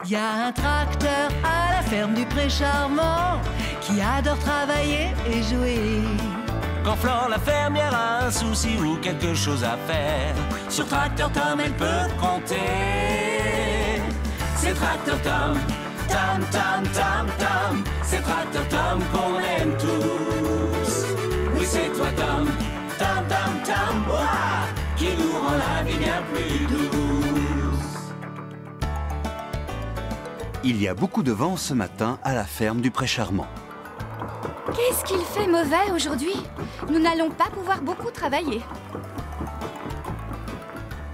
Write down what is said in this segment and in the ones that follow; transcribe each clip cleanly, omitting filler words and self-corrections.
Y a un tracteur à la ferme du Pré Charmant qui adore travailler et jouer. Quand Flore la fermière a un souci ou quelque chose à faire, sur Tracteur Tom elle peut compter. C'est Tracteur Tom, Tom, Tom, Tom, Tom. C'est Tracteur Tom qu'on aime tous. Oui, c'est toi Tom, Tom, Tom, Tom, ouah, qui nous rend la vie bien plus douce. Il y a beaucoup de vent ce matin à la ferme du Pré Charmant. Qu'est-ce qu'il fait mauvais aujourd'hui? Nous n'allons pas pouvoir beaucoup travailler.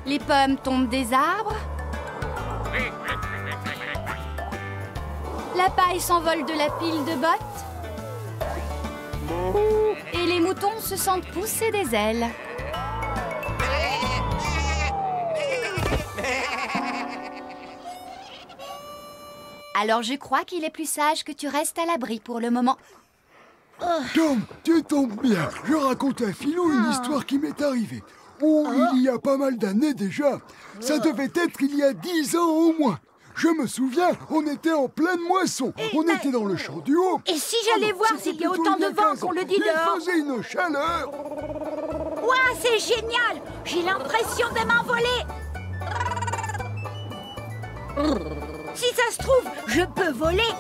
Les pommes tombent des arbres. La paille s'envole de la pile de bottes. Et les moutons se sentent pousser des ailes. Alors je crois qu'il est plus sage que tu restes à l'abri pour le moment. Tom, tu tombes bien. Je raconte à Philou une histoire qui m'est arrivée. Oh, il y a pas mal d'années déjà. Ça devait être il y a 10 ans au moins. Je me souviens, on était en pleine moisson. On était dans le champ du haut. Et si j'allais voir s'il y a autant de vent qu'on le dit dehors? Il faisait une chaleur. Ouah, c'est génial! J'ai l'impression de m'envoler. Si ça se trouve, je peux voler.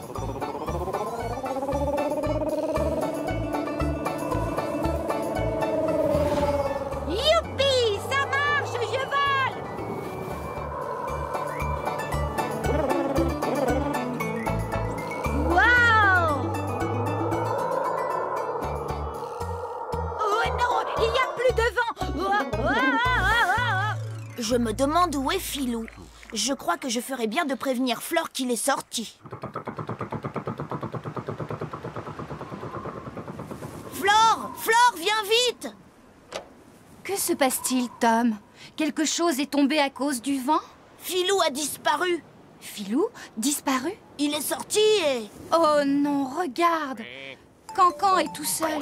Youpi! Ça marche, je vole! Waouh! Oh non, il n'y a plus de vent! Je me demande où est Philou. Je crois que je ferais bien de prévenir Flore qu'il est sorti. Flore! Flore, viens vite! Que se passe-t-il, Tom? Quelque chose est tombé à cause du vent? Philou a disparu. Philou? Disparu? Il est sorti et... Oh non, regarde! Cancan est tout seul.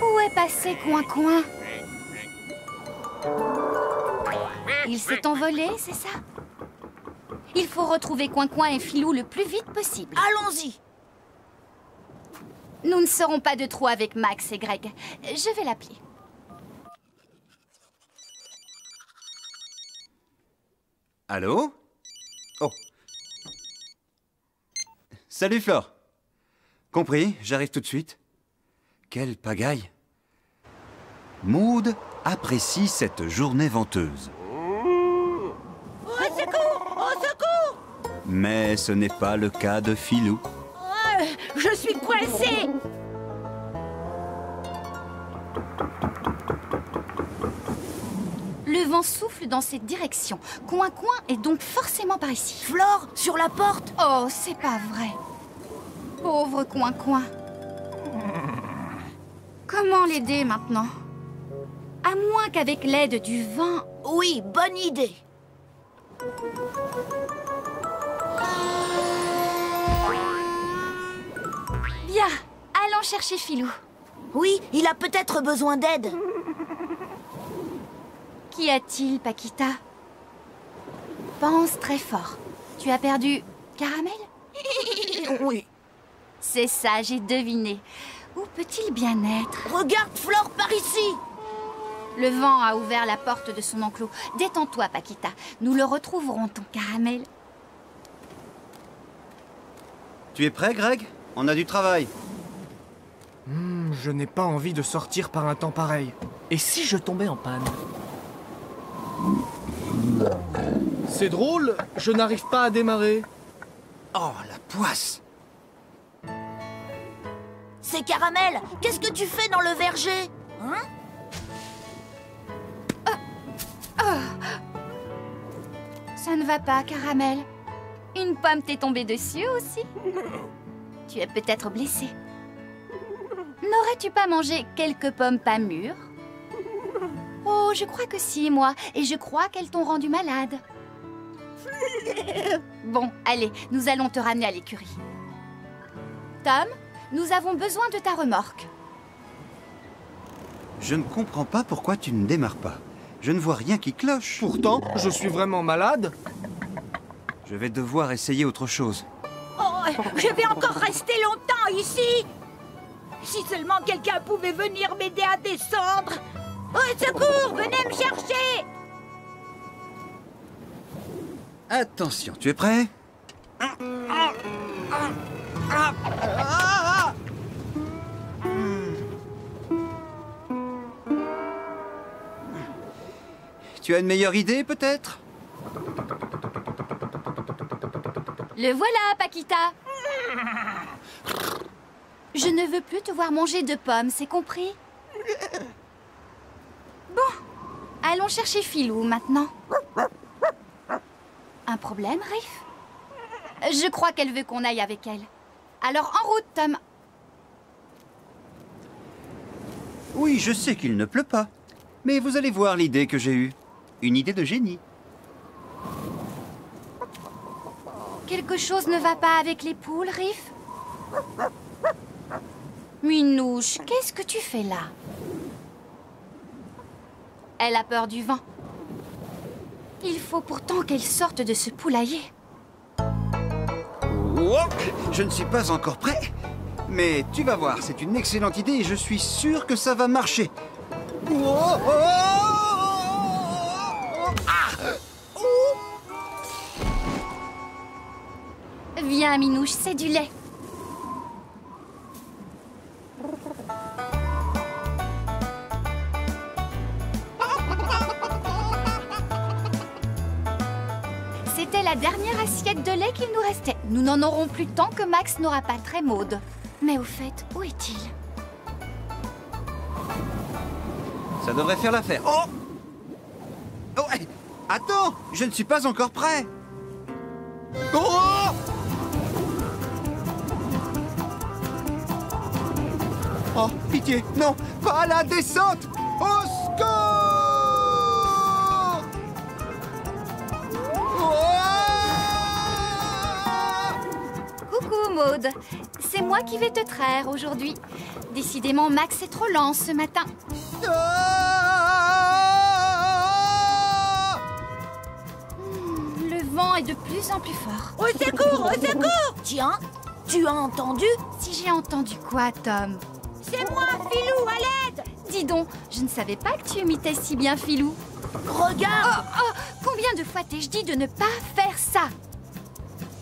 Où est passé Coin-Coin? Il s'est envolé, c'est ça? Il faut retrouver Coin-Coin et Philou le plus vite possible. Allons-y! Nous ne serons pas de trop avec Max et Greg. Je vais l'appeler. Allô? Oh. Salut Flore. Compris, j'arrive tout de suite. Quelle pagaille. Maude apprécie cette journée venteuse. Au secours! Au secours! Mais ce n'est pas le cas de Philou. Je suis coincée! Le vent souffle dans cette direction. Coin-Coin est donc forcément par ici. Flore, sur la porte! Oh, c'est pas vrai. Pauvre Coin-Coin. Comment l'aider maintenant? À moins qu'avec l'aide du vent... Oui, bonne idée. Bien, allons chercher Philou. Oui, il a peut-être besoin d'aide. Qu'y a-t-il, Paquita? Pense très fort. Tu as perdu Caramel? Oui. C'est ça, j'ai deviné. Où peut-il bien être? Regarde Flore par ici. Le vent a ouvert la porte de son enclos. Détends-toi, Paquita. Nous le retrouverons, ton Caramel. Tu es prêt, Greg? On a du travail. Je n'ai pas envie de sortir par un temps pareil. Et si je tombais en panne? C'est drôle, je n'arrive pas à démarrer. Oh, la poisse! C'est Caramel. Qu'est-ce que tu fais dans le verger? Hein? Ça ne va pas, Caramel. Une pomme t'est tombée dessus aussi. Tu es peut-être blessé. N'aurais-tu pas mangé quelques pommes pas mûres? Oh, je crois que si, moi. Et je crois qu'elles t'ont rendu malade. Bon, allez, nous allons te ramener à l'écurie. Tom, nous avons besoin de ta remorque. Je ne comprends pas pourquoi tu ne démarres pas. Je ne vois rien qui cloche. Pourtant, je suis vraiment malade. Je vais devoir essayer autre chose. Oh, je vais encore rester longtemps ici. Si seulement quelqu'un pouvait venir m'aider à descendre. Au secours, venez me chercher. Attention, tu es prêt? Tu as une meilleure idée, peut-être? Le voilà, Paquita. Je ne veux plus te voir manger de pommes, c'est compris? Bon, allons chercher Filou maintenant. Un problème, Riff? Je crois qu'elle veut qu'on aille avec elle. Alors en route, Tom. Oui, je sais qu'il ne pleut pas. Mais vous allez voir l'idée que j'ai eue. Une idée de génie. Quelque chose ne va pas avec les poules, Riff? Minouche, qu'est-ce que tu fais là? Elle a peur du vent. Il faut pourtant qu'elle sorte de ce poulailler. Oh, je ne suis pas encore prêt. Mais tu vas voir, c'est une excellente idée et je suis sûr que ça va marcher. Oh, oh, oh, ah, oh. Viens, Minouche, c'est du lait. C'était la dernière assiette de lait qu'il nous restait. Nous n'en aurons plus tant que Max n'aura pas très Maud. Mais au fait, où est-il? Ça devrait faire l'affaire. Oh! Oh, hey, attends, je ne suis pas encore prêt. Oh! Oh, pitié, non, pas la descente! Au secours! Oh! Coucou, Maud. C'est moi qui vais te traire aujourd'hui. Décidément, Max est trop lent ce matin. Le vent est de plus en plus fort. Au secours, au secours. Tiens, tu as entendu? Si j'ai entendu quoi, Tom? C'est moi, Filou, à l'aide. Dis donc, je ne savais pas que tu imitais si bien Filou. Regarde. Oh, combien de fois t'ai-je dit de ne pas faire ça?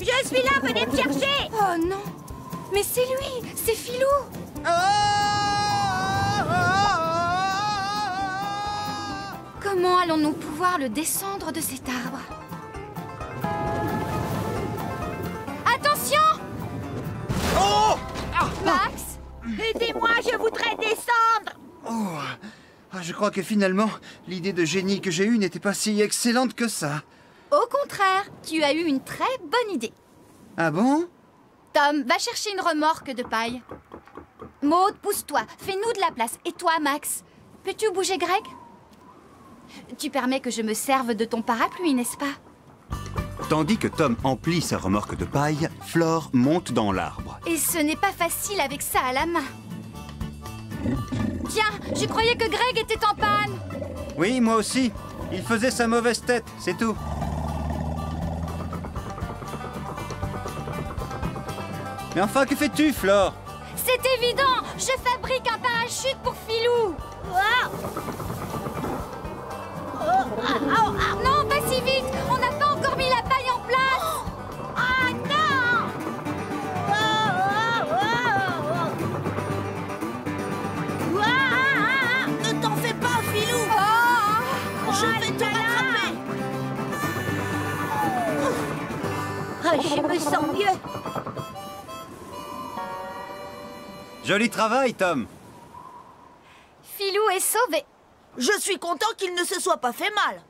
Je suis là, venez me chercher. Oh non, mais c'est lui, c'est Filou. Comment allons-nous pouvoir le descendre de cet arbre? Attention! Oh! Max? Aidez-moi, je voudrais descendre. Oh! Ah, je crois que finalement, l'idée de génie que j'ai eue n'était pas si excellente que ça. Au contraire, tu as eu une très bonne idée. Ah bon? Tom, va chercher une remorque de paille. Maud, pousse-toi, fais-nous de la place. Et toi, Max, peux-tu bouger Greg? Tu permets que je me serve de ton parapluie, n'est-ce pas? Tandis que Tom emplit sa remorque de paille, Flore monte dans l'arbre. Et ce n'est pas facile avec ça à la main. Tiens, je croyais que Greg était en panne. Oui, moi aussi. Il faisait sa mauvaise tête, c'est tout. Mais enfin, que fais-tu, Flore? C'est évident, je fabrique un parachute pour Filou. Non, pas si vite, on n'a pas encore mis la paille en place. Ah non. Ne t'en fais pas, Filou. Je vais te rattraper. Je me sens mieux. Joli travail, Tom. Filou est sauvé. Je suis content qu'il ne se soit pas fait mal.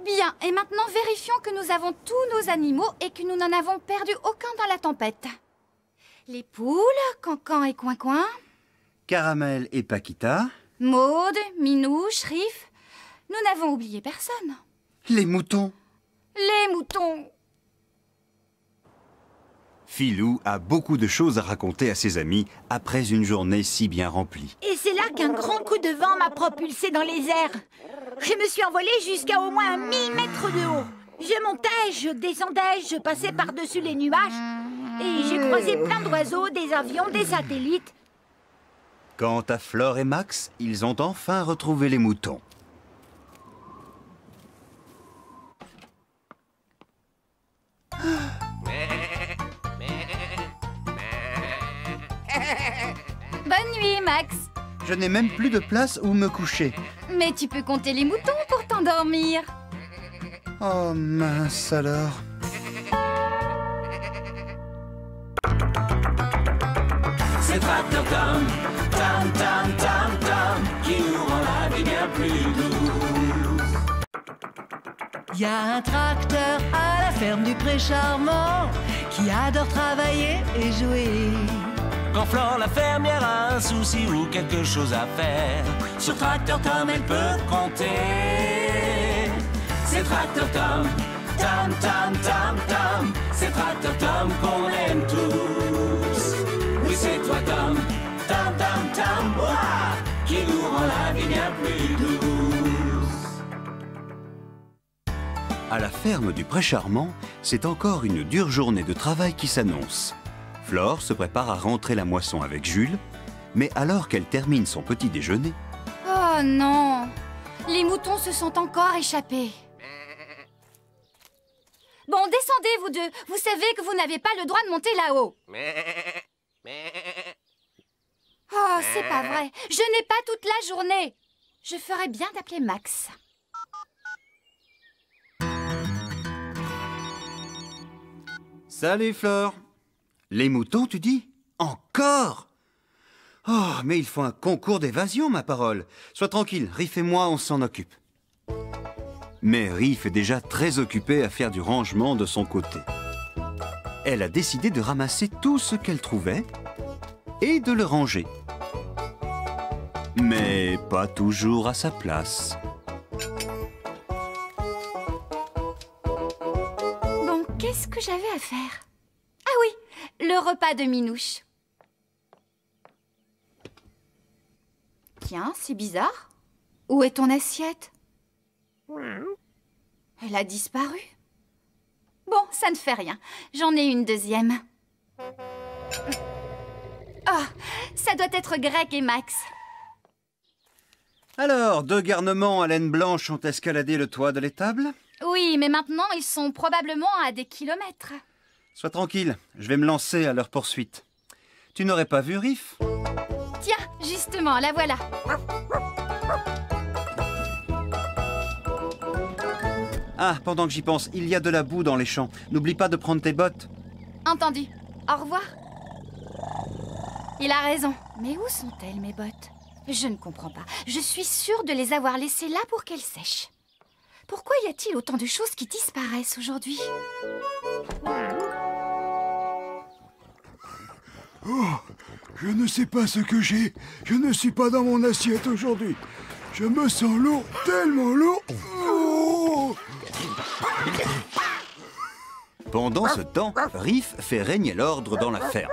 Bien, et maintenant vérifions que nous avons tous nos animaux et que nous n'en avons perdu aucun dans la tempête. Les poules, Cancan et Coin-Coin, Caramel et Paquita. Maud, Minouche, Riff. Nous n'avons oublié personne. Les moutons. Les moutons. Filou a beaucoup de choses à raconter à ses amis après une journée si bien remplie. Et c'est là qu'un grand coup de vent m'a propulsé dans les airs. Je me suis envolée jusqu'à au moins 1000 mètres de haut. Je montais, je descendais, je passais par-dessus les nuages. Et j'ai croisé plein d'oiseaux, des avions, des satellites. Quant à Flore et Max, ils ont enfin retrouvé les moutons. Bonne nuit, Max. Je n'ai même plus de place où me coucher. Mais tu peux compter les moutons pour t'endormir. Oh mince alors. C'est Tracteur Tom, Tom, Tom, Tom, Tom, qui nous rend la vie bien plus douce. Y a un tracteur à la ferme du Pré Charmant qui adore travailler et jouer. Quand Flore la fermière a un souci ou quelque chose à faire, sur Tracteur Tom elle peut compter. C'est Tracteur Tom, Tom, Tom, Tom, Tom, c'est Tracteur Tom qu'on aime tous. Oui, c'est toi Tom, Tom, Tom, Tom, ouah, qui nous rend la vie bien plus douce. À la ferme du Pré Charmant, c'est encore une dure journée de travail qui s'annonce. Flore se prépare à rentrer la moisson avec Jules, mais alors qu'elle termine son petit déjeuner... Oh non! Les moutons se sont encore échappés. Bon, descendez, vous deux. Vous savez que vous n'avez pas le droit de monter là-haut. Oh, c'est pas vrai. Je n'ai pas toute la journée. Je ferais bien d'appeler Max. Salut Flore. Les moutons, tu dis? Encore? Oh, mais il faut un concours d'évasion, ma parole. Sois tranquille, Riff et moi, on s'en occupe. Mais Riff est déjà très occupée à faire du rangement de son côté. Elle a décidé de ramasser tout ce qu'elle trouvait et de le ranger. Mais pas toujours à sa place. Bon, qu'est-ce que j'avais à faire? Ah oui, le repas de Minouche. Tiens, c'est bizarre. Où est ton assiette? Elle a disparu. Bon, ça ne fait rien. J'en ai une deuxième. Oh, ça doit être Greg et Max. Alors, deux garnements à laine blanche ont escaladé le toit de l'étable? Oui, mais maintenant, ils sont probablement à des kilomètres. Sois tranquille, je vais me lancer à leur poursuite. Tu n'aurais pas vu Riff? Tiens, justement, la voilà. Ah, pendant que j'y pense, il y a de la boue dans les champs. N'oublie pas de prendre tes bottes. Entendu. Au revoir. Il a raison. Mais où sont-elles, mes bottes? Je ne comprends pas. Je suis sûre de les avoir laissées là pour qu'elles sèchent. Pourquoi y a-t-il autant de choses qui disparaissent aujourd'hui? Oh, je ne sais pas ce que j'ai. Je ne suis pas dans mon assiette aujourd'hui. Je me sens lourd, tellement lourd. Oh! Pendant ce temps, Riff fait régner l'ordre dans la ferme.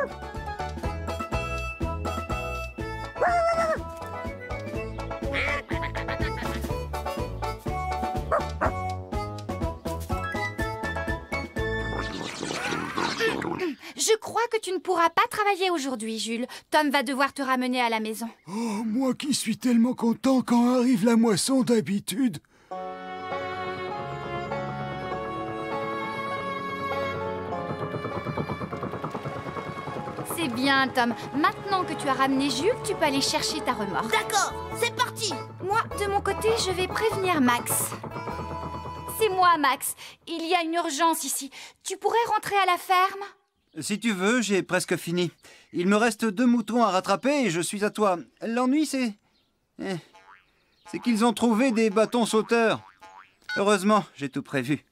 Je crois que tu ne pourras pas travailler aujourd'hui, Jules. Tom va devoir te ramener à la maison. Oh, moi qui suis tellement content quand arrive la moisson d'habitude. C'est bien, Tom. Maintenant que tu as ramené Jules, tu peux aller chercher ta remorque. D'accord, c'est parti. Moi, de mon côté, je vais prévenir Max. C'est moi, Max. Il y a une urgence ici. Tu pourrais rentrer à la ferme? Si tu veux, j'ai presque fini. Il me reste 2 moutons à rattraper et je suis à toi. L'ennui, c'est qu'ils ont trouvé des bâtons sauteurs. Heureusement, j'ai tout prévu.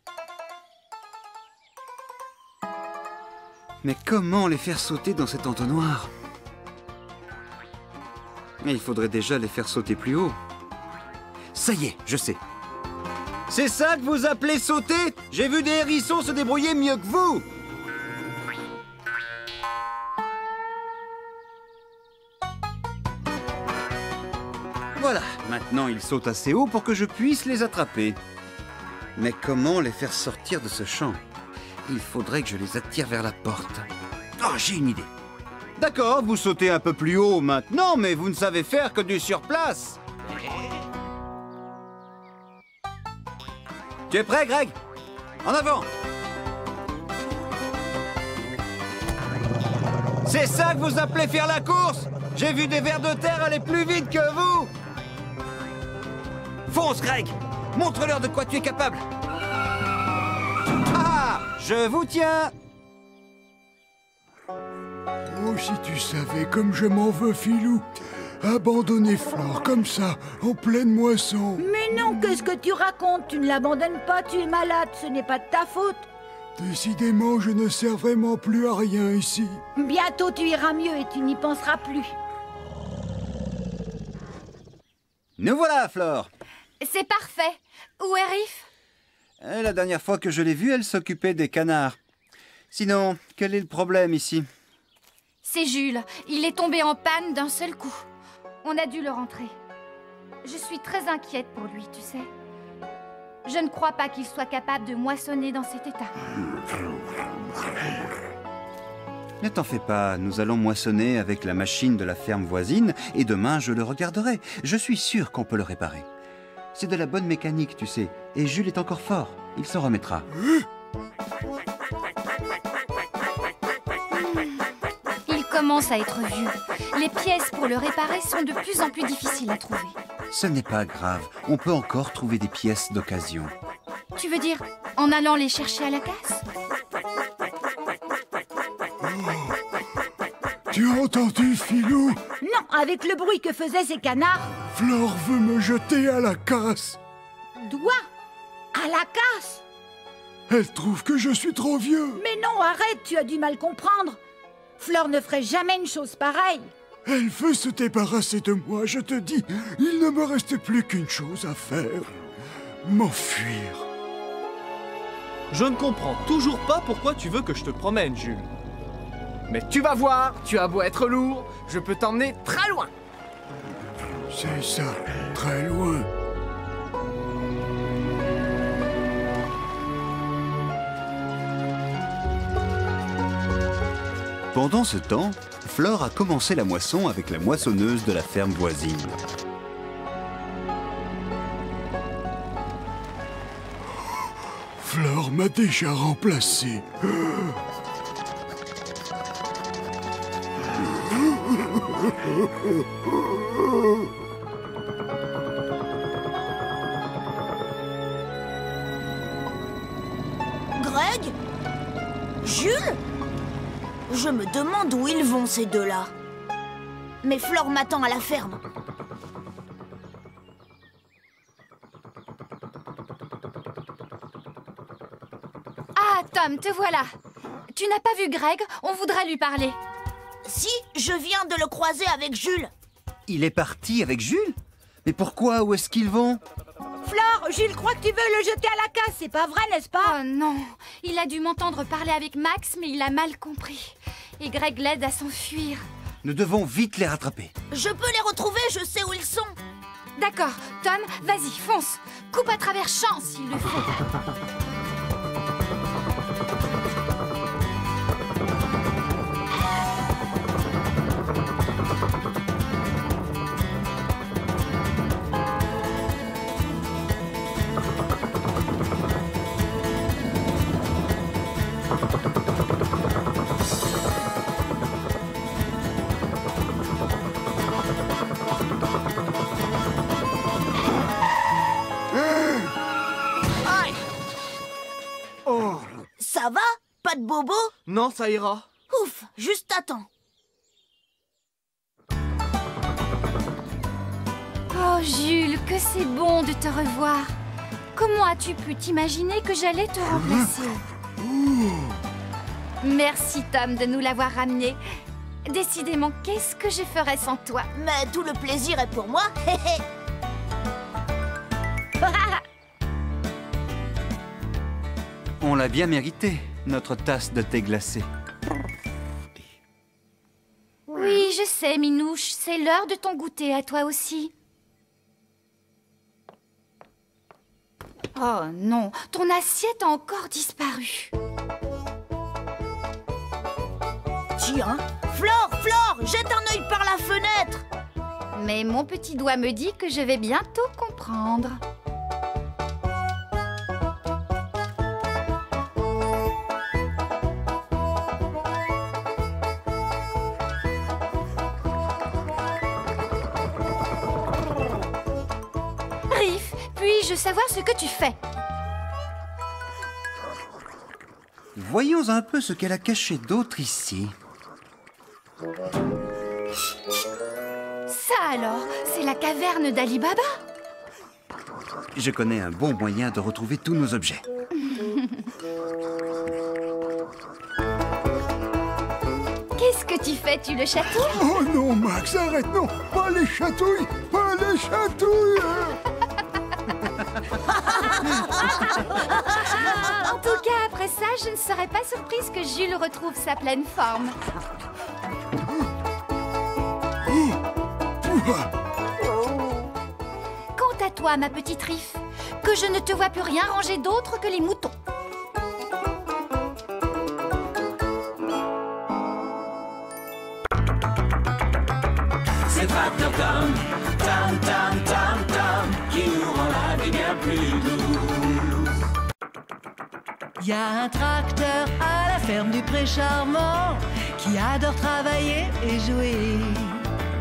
Mais comment les faire sauter dans cet entonnoir? Il faudrait déjà les faire sauter plus haut. Ça y est, je sais. C'est ça que vous appelez sauter? J'ai vu des hérissons se débrouiller mieux que vous. Maintenant, ils sautent assez haut pour que je puisse les attraper. Mais comment les faire sortir de ce champ? Il faudrait que je les attire vers la porte. Oh, j'ai une idée. D'accord, vous sautez un peu plus haut maintenant, mais vous ne savez faire que du surplace. Tu es prêt, Greg? En avant! C'est ça que vous appelez faire la course? J'ai vu des vers de terre aller plus vite que vous! Fonce, Greg! Montre-leur de quoi tu es capable! Ah! Je vous tiens! Oh, si tu savais comme je m'en veux, Filou. Abandonner Flore comme ça, en pleine moisson. Mais non, qu'est-ce que tu racontes? Tu ne l'abandonnes pas, tu es malade, ce n'est pas de ta faute. Décidément, je ne sers vraiment plus à rien ici. Bientôt tu iras mieux et tu n'y penseras plus. Nous voilà, Flore! C'est parfait. Où est Riff? La dernière fois que je l'ai vue, elle s'occupait des canards. Sinon, quel est le problème ici? C'est Jules. Il est tombé en panne d'un seul coup. On a dû le rentrer. Je suis très inquiète pour lui, tu sais. Je ne crois pas qu'il soit capable de moissonner dans cet état. Ne t'en fais pas, nous allons moissonner avec la machine de la ferme voisine et demain je le regarderai. Je suis sûr qu'on peut le réparer. C'est de la bonne mécanique, tu sais, et Jules est encore fort. Il s'en remettra. Il commence à être vieux. Les pièces pour le réparer sont de plus en plus difficiles à trouver. Ce n'est pas grave, on peut encore trouver des pièces d'occasion. Tu veux dire en allant les chercher à la casse? Tu as entendu, Filou? Non, avec le bruit que faisaient ces canards. Flore veut me jeter à la casse. Doigt? À la casse? Elle trouve que je suis trop vieux. Mais non, arrête, tu as du mal comprendre. Flore ne ferait jamais une chose pareille. Elle veut se débarrasser de moi, je te dis. Il ne me reste plus qu'une chose à faire. M'enfuir. Je ne comprends toujours pas pourquoi tu veux que je te promène, Jules. Mais tu vas voir, tu as beau être lourd, je peux t'emmener très loin. C'est ça, très loin. Pendant ce temps, Flore a commencé la moisson avec la moissonneuse de la ferme voisine. Flore m'a déjà remplacé. Greg? Jules? Je me demande où ils vont, ces deux-là. Mais Flore m'attend à la ferme. Ah, Tom, te voilà. Tu n'as pas vu Greg? On voudrait lui parler. Si, je viens de le croiser avec Jules. Il est parti avec Jules? Mais pourquoi? Où est-ce qu'ils vont? Flore, Jules croit que tu veux le jeter à la casse, c'est pas vrai, n'est-ce pas? Oh non, il a dû m'entendre parler avec Max, mais il a mal compris. Et Greg l'aide à s'enfuir. Nous devons vite les rattraper. Je peux les retrouver, je sais où ils sont. D'accord, Tom, vas-y, fonce. Coupe à travers champs s'il le faut. Ça va? Pas de bobo? Non, ça ira. Ouf, juste attends. Oh, Jules, que c'est bon de te revoir. Comment as-tu pu t'imaginer que j'allais te remplacer? Merci, Tom, de nous l'avoir ramené. Décidément, qu'est-ce que je ferais sans toi? Mais tout le plaisir est pour moi. On l'a bien mérité, notre tasse de thé glacé. Oui, je sais, Minouche, c'est l'heure de ton goûter à toi aussi. Oh non, ton assiette a encore disparu. Tiens, Flore, jette un œil par la fenêtre. Mais mon petit doigt me dit que je vais bientôt comprendre. Riff, puis-je savoir ce que tu fais? Voyons un peu ce qu'elle a caché d'autre ici. Ça alors, c'est la caverne d'Ali Baba? Je connais un bon moyen de retrouver tous nos objets. Qu'est-ce que tu fais? Tu le chatouilles? Oh non, Max, arrête, non. Pas les chatouilles, pas les chatouilles. En tout cas, après ça, je ne serais pas surprise que Jules retrouve sa pleine forme. Quant à toi, ma petite Riff, que je ne te vois plus rien ranger d'autre que les moutons. C'est Tracteur Tom, Tam Tam Tam Tam, qui nous rend la vie bien plus douce. Y a un tracteur à la ferme du Pré Charmant qui adore travailler et jouer.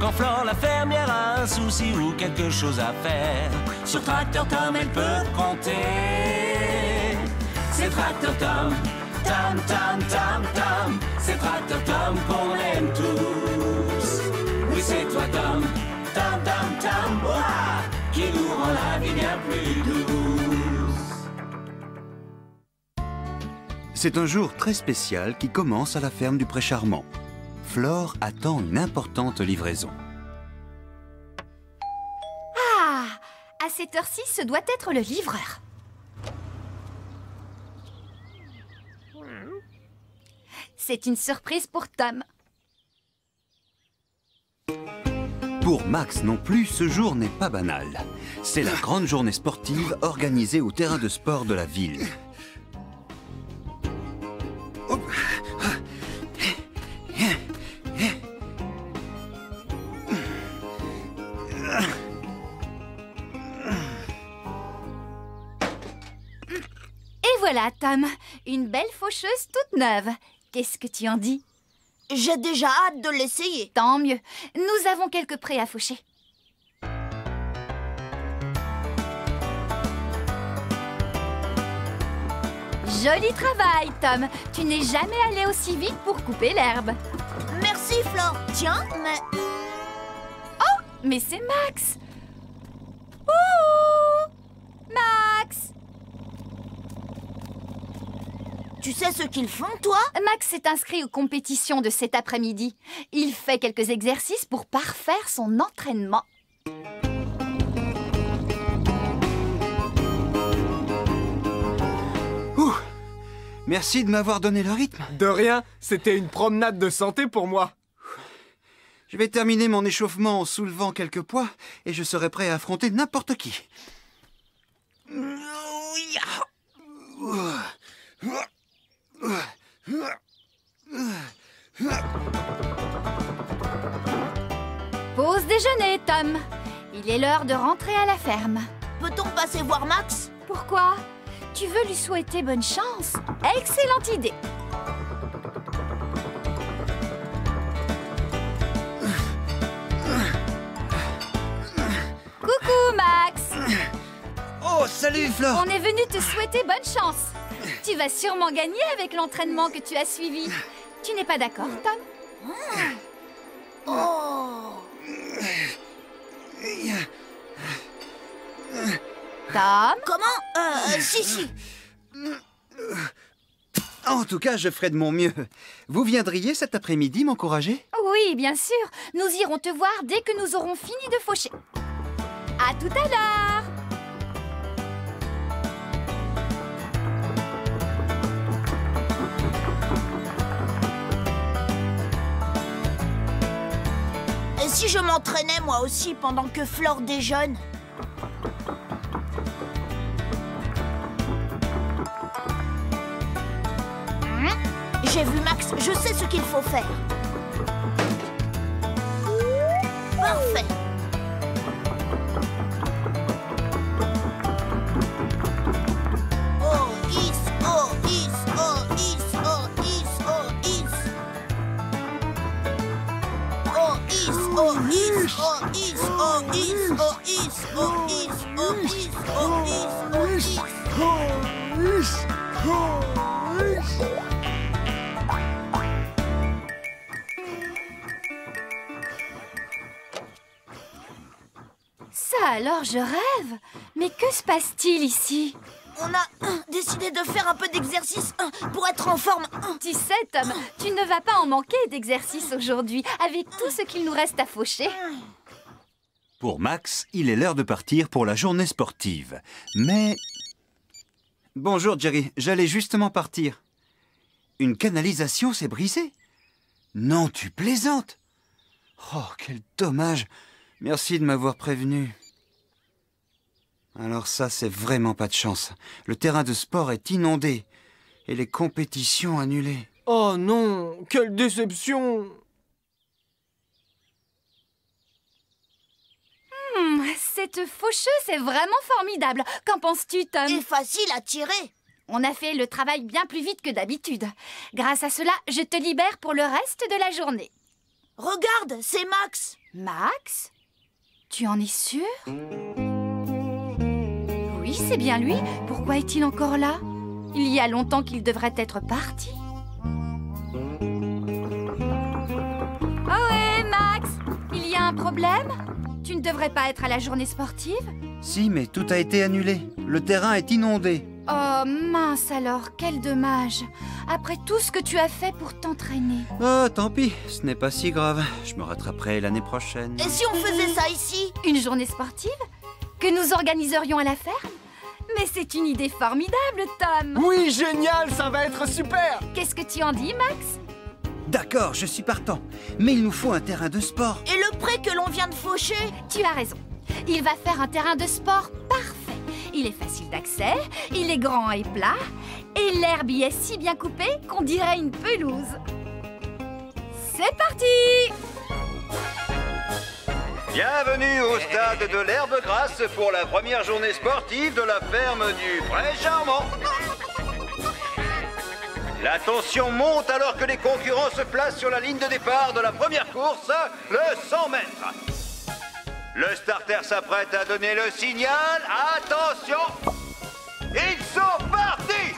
Quand Flore la fermière a un souci ou quelque chose à faire, sur Tracteur Tom elle peut compter. C'est Tracteur Tom, Tam Tam Tam Tam, c'est Tracteur Tom qu'on aime tous. Oui c'est toi Tom, Tam Tam Tam, ouah, qui nous rend la vie bien plus douce. C'est un jour très spécial qui commence à la ferme du Pré Charmant. Flore attend une importante livraison. Ah, à cette heure-ci, ce doit être le livreur. C'est une surprise pour Tom. Pour Max non plus, ce jour n'est pas banal. C'est la grande journée sportive organisée au terrain de sport de la ville. Et voilà, Tom, une belle faucheuse toute neuve. Qu'est-ce que tu en dis? J'ai déjà hâte de l'essayer. Tant mieux. Nous avons quelques prés à faucher. Joli travail, Tom. Tu n'es jamais allé aussi vite pour couper l'herbe. Merci, Flore. Tiens, mais... Oh, mais c'est Max. Ouh, Max. Tu sais ce qu'ils font, toi? Max s'est inscrit aux compétitions de cet après-midi. Il fait quelques exercices pour parfaire son entraînement. Ouh, merci de m'avoir donné le rythme. De rien, c'était une promenade de santé pour moi. Je vais terminer mon échauffement en soulevant quelques poids et je serai prêt à affronter n'importe qui. Pause déjeuner, Tom. Il est l'heure de rentrer à la ferme. Peut-on passer voir Max? Pourquoi? Tu veux lui souhaiter bonne chance? Excellente idée. Coucou, Max. Oh, salut Flore. On est venu te souhaiter bonne chance. Tu vas sûrement gagner avec l'entraînement que tu as suivi. Tu n'es pas d'accord, Tom? Oh! Tom? Comment? Si. En tout cas, je ferai de mon mieux. Vous viendriez cet après-midi m'encourager? Oui, bien sûr. Nous irons te voir dès que nous aurons fini de faucher. À tout à l'heure. Et si je m'entraînais moi aussi pendant que Flore déjeune? J'ai vu Max, je sais ce qu'il faut faire. Parfait. Oh, is, oh, is, oh, is, oh, is, oh, is. Oh, is, oh, is, oh, is, oh, is, oh, is, oh, is, oh, is, oh, is, oh, is. Ça alors, je rêve. Mais que se passe-t-il ici? On a décidé de faire un peu d'exercice pour être en forme. Tu sais, Tom, tu ne vas pas en manquer d'exercice aujourd'hui, avec tout ce qu'il nous reste à faucher. Pour Max, il est l'heure de partir pour la journée sportive. Mais... Bonjour, Jerry. J'allais justement partir. Une canalisation s'est brisée? Non, tu plaisantes. Oh, quel dommage. Merci de m'avoir prévenu. Alors ça, c'est vraiment pas de chance. Le terrain de sport est inondé et les compétitions annulées. Oh non, quelle déception! Cette faucheuse est vraiment formidable. Qu'en penses-tu, Tom? Et facile à tirer. On a fait le travail bien plus vite que d'habitude. Grâce à cela, je te libère pour le reste de la journée. Regarde, c'est Max. Max? Tu en es sûr? Oui, c'est bien lui. Pourquoi est-il encore là? Il y a longtemps qu'il devrait être parti. Ohé, Max! Il y a un problème? Tu ne devrais pas être à la journée sportive? Si, mais tout a été annulé. Le terrain est inondé. Oh, mince alors, quel dommage. Après tout ce que tu as fait pour t'entraîner. Oh, tant pis, ce n'est pas si grave. Je me rattraperai l'année prochaine. Et si on faisait ça ici? Une journée sportive? Que nous organiserions à la ferme? Mais c'est une idée formidable, Tom! Oui, génial, ça va être super! Qu'est-ce que tu en dis, Max? D'accord, je suis partant. Mais il nous faut un terrain de sport. Et le pré que l'on vient de faucher? Tu as raison. Il va faire un terrain de sport parfait. Il est facile d'accès, il est grand et plat, et l'herbe y est si bien coupée qu'on dirait une pelouse. C'est parti! Bienvenue au stade de l'herbe grasse pour la première journée sportive de la ferme du Pré Charmant. La tension monte alors que les concurrents se placent sur la ligne de départ de la première course, le 100 mètres. Le starter s'apprête à donner le signal. Attention! Ils sont partis!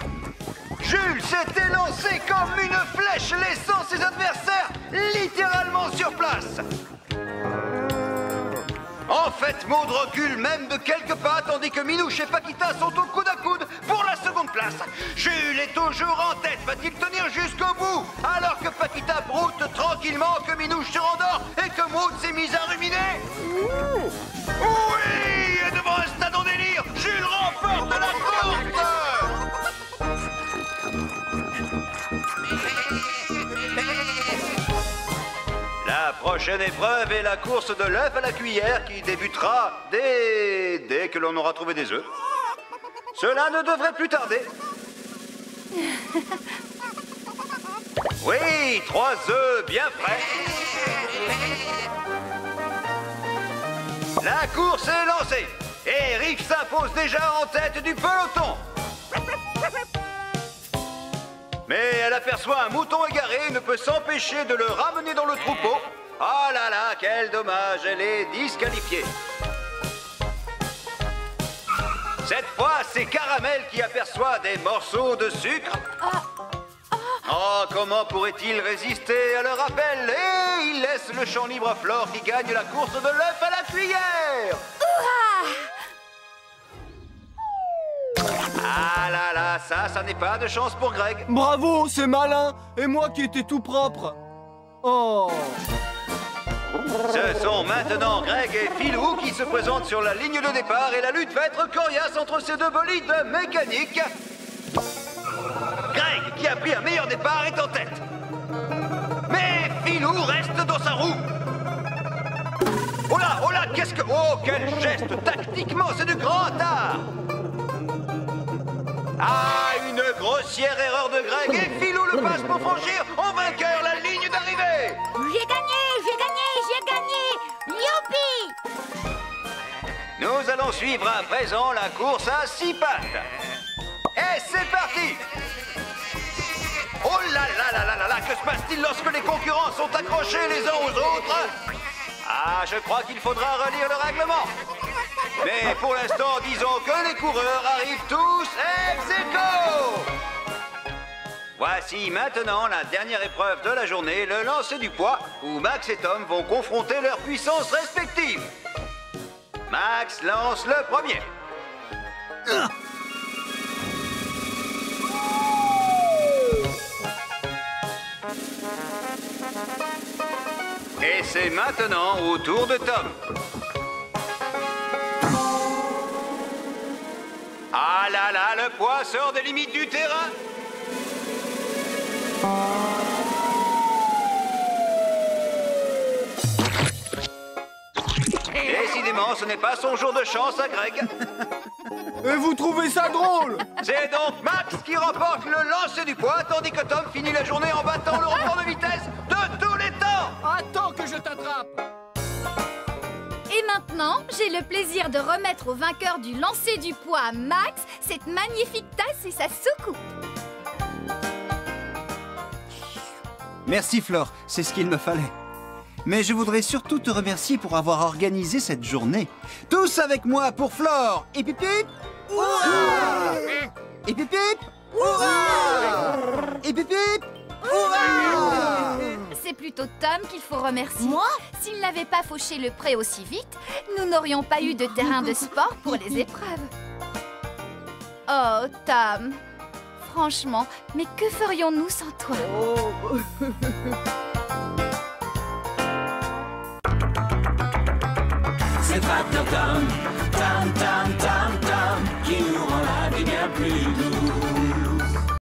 Jules s'est élancé comme une flèche, laissant ses adversaires littéralement sur place. En fait, Maud recule même de quelques pas, tandis que Minouche et Paquita sont au coude à coude pour la seconde place. Jules est toujours en tête, va-t-il tenir jusqu'au bout? Alors que Paquita broute tranquillement, que Minouche se rendort et que Maud s'est mise à ruminer. Oui! Et devant un stade en délire, Jules remporte la course! La prochaine épreuve est la course de l'œuf à la cuillère qui débutera dès que l'on aura trouvé des œufs. Cela ne devrait plus tarder. Oui, 3 œufs bien frais. La course est lancée et Riff s'impose déjà en tête du peloton. Mais elle aperçoit un mouton égaré et ne peut s'empêcher de le ramener dans le troupeau. Oh là là, quel dommage, elle est disqualifiée. Cette fois, c'est Caramel qui aperçoit des morceaux de sucre. Oh, comment pourrait-il résister à leur appel? Et il laisse le champ libre à Flore qui gagne la course de l'œuf à la cuillère. Ah là là, ça n'est pas de chance pour Greg. Bravo, c'est malin! Et moi qui étais tout propre! Oh! Ce sont maintenant Greg et Philou qui se présentent sur la ligne de départ et la lutte va être coriace entre ces deux bolides mécaniques. Greg, qui a pris un meilleur départ, est en tête. Mais Philou reste dans sa roue. Oh là, qu'est-ce que... Oh, quel geste! Tactiquement, c'est du grand art. Ah, une grossière erreur de Greg et Philou le passe pour franchir en vainqueur la ligne d'arrivée. J'ai gagné, j'ai gagné, j'ai gagné. Youpi! Nous allons suivre à présent la course à 6 pattes. Et c'est parti! Oh là là là là là là, que se passe-t-il lorsque les concurrents sont accrochés les uns aux autres? Ah, je crois qu'il faudra relire le règlement. Mais pour l'instant, disons que les coureurs arrivent tous ex aequo. Voici maintenant la dernière épreuve de la journée, le lancer du poids, où Max et Tom vont confronter leurs puissances respectives. Max lance le premier. Et c'est maintenant au tour de Tom. Ah là là, le poids sort des limites du terrain. Décidément, ce n'est pas son jour de chance à Greg. Et vous trouvez ça drôle? C'est donc Max qui remporte le lancer du poids, tandis que Tom finit la journée en battant le record de vitesse de tous les temps. Attends que je t'attrape. Et maintenant, j'ai le plaisir de remettre au vainqueur du lancer du poids à Max cette magnifique tasse et sa soucoupe. Merci Flore, c'est ce qu'il me fallait. Mais je voudrais surtout te remercier pour avoir organisé cette journée. Tous avec moi pour Flore. Et pip pip. Hurrah! Et pip pip. Hurrah! Et pip pip. Hurrah! C'est plutôt Tom qu'il faut remercier. Moi? S'il n'avait pas fauché le pré aussi vite, nous n'aurions pas eu de terrain de sport pour les épreuves. Oh, Tom. Franchement, mais que ferions-nous sans toi? C'est Tracteur Tom, Tom, Tom.